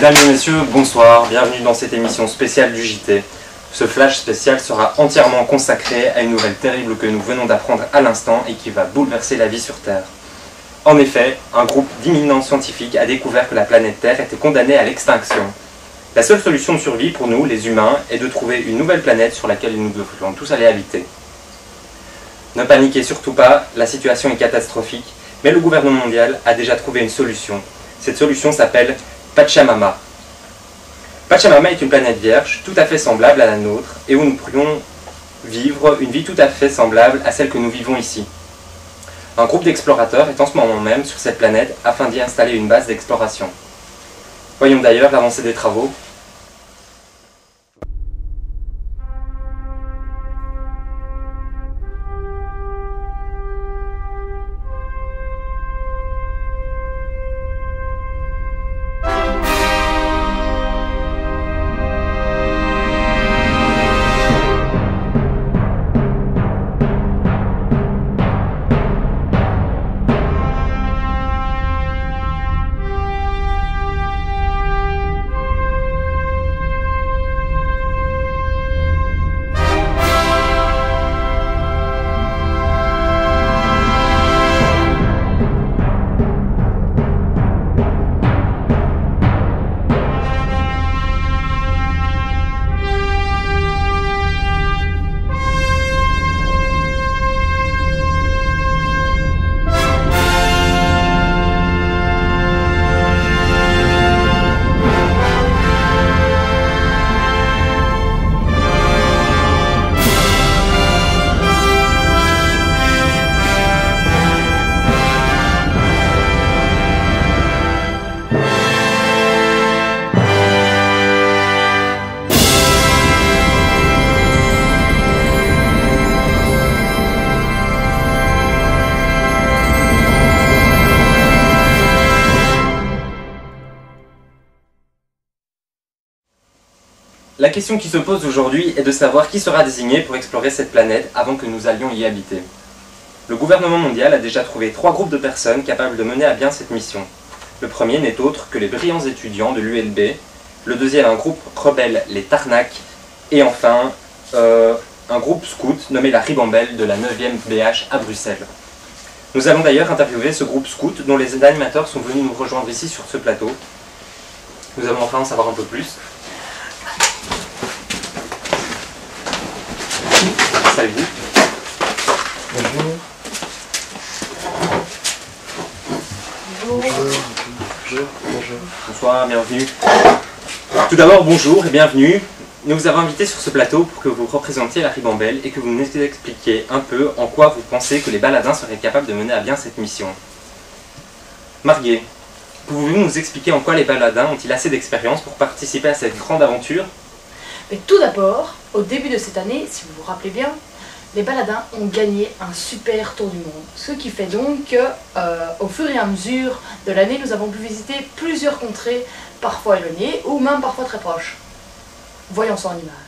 Mesdames et messieurs, bonsoir, bienvenue dans cette émission spéciale du JT. Ce flash spécial sera entièrement consacré à une nouvelle terrible que nous venons d'apprendre à l'instant et qui va bouleverser la vie sur Terre. En effet, un groupe d'éminents scientifiques a découvert que la planète Terre était condamnée à l'extinction. La seule solution de survie pour nous, les humains, est de trouver une nouvelle planète sur laquelle nous devrions tous aller habiter. Ne paniquez surtout pas, la situation est catastrophique, mais le gouvernement mondial a déjà trouvé une solution. Cette solution s'appelle Pachamama. Pachamama est une planète vierge, tout à fait semblable à la nôtre, et où nous pourrions vivre une vie tout à fait semblable à celle que nous vivons ici. Un groupe d'explorateurs est en ce moment même sur cette planète afin d'y installer une base d'exploration. Voyons d'ailleurs l'avancée des travaux. La question qui se pose aujourd'hui est de savoir qui sera désigné pour explorer cette planète avant que nous allions y habiter. Le gouvernement mondial a déjà trouvé 3 groupes de personnes capables de mener à bien cette mission. Le premier n'est autre que les brillants étudiants de l'ULB, le deuxième un groupe rebelle, les Tarnac, et enfin un groupe scout nommé la Ribambelle de la 9e BH à Bruxelles. Nous allons d'ailleurs interviewer ce groupe scout dont les animateurs sont venus nous rejoindre ici sur ce plateau. Nous allons enfin en savoir un peu plus. Installez-vous. Bonjour. Bonjour. Bonsoir, bienvenue. Tout d'abord, bonjour et bienvenue. Nous vous avons invité sur ce plateau pour que vous représentiez la Ribambelle et que vous nous expliquiez un peu en quoi vous pensez que les baladins seraient capables de mener à bien cette mission. Marguet, pouvez-vous nous expliquer en quoi les baladins ont-ils assez d'expérience pour participer à cette grande aventure? Mais tout d'abord, au début de cette année, si vous vous rappelez bien, les baladins ont gagné un super tour du monde. Ce qui fait donc qu'au fur et à mesure de l'année, nous avons pu visiter plusieurs contrées, parfois éloignées ou même parfois très proches. Voyons ça en images.